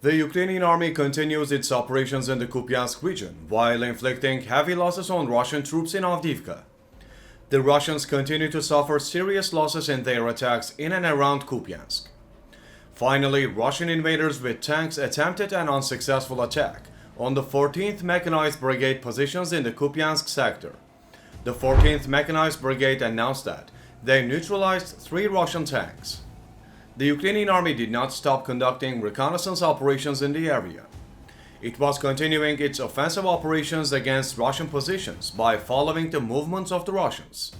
The Ukrainian army continues its operations in the Kupiansk region while inflicting heavy losses on Russian troops in Avdiivka. The Russians continue to suffer serious losses in their attacks in and around Kupiansk. Finally, Russian invaders with tanks attempted an unsuccessful attack on the 14th Mechanized Brigade positions in the Kupiansk sector. The 14th Mechanized Brigade announced that they neutralized 3 Russian tanks. The Ukrainian army did not stop conducting reconnaissance operations in the area. It was continuing its offensive operations against Russian positions by following the movements of the Russians.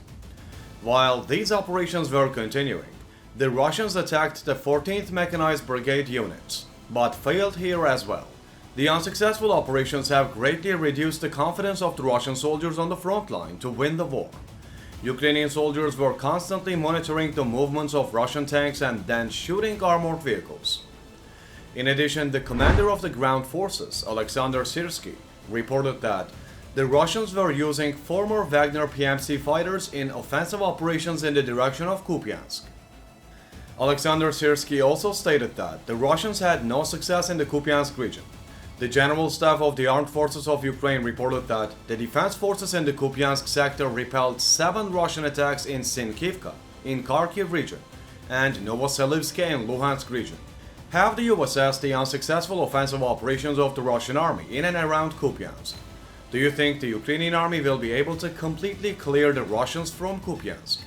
While these operations were continuing, the Russians attacked the 14th Mechanized Brigade units, but failed here as well. The unsuccessful operations have greatly reduced the confidence of the Russian soldiers on the front line to win the war. Ukrainian soldiers were constantly monitoring the movements of Russian tanks and then shooting armored vehicles. In addition, the commander of the ground forces, Alexander Syrsky, reported that the Russians were using former Wagner PMC fighters in offensive operations in the direction of Kupiansk. Alexander Syrsky also stated that the Russians had no success in the Kupiansk region. The General Staff of the Armed Forces of Ukraine reported that the defense forces in the Kupiansk sector repelled 7 Russian attacks in Sinkivka, in Kharkiv region, and Novoselivsk in Luhansk region. How do you assess the unsuccessful offensive operations of the Russian army in and around Kupiansk? Do you think the Ukrainian army will be able to completely clear the Russians from Kupiansk?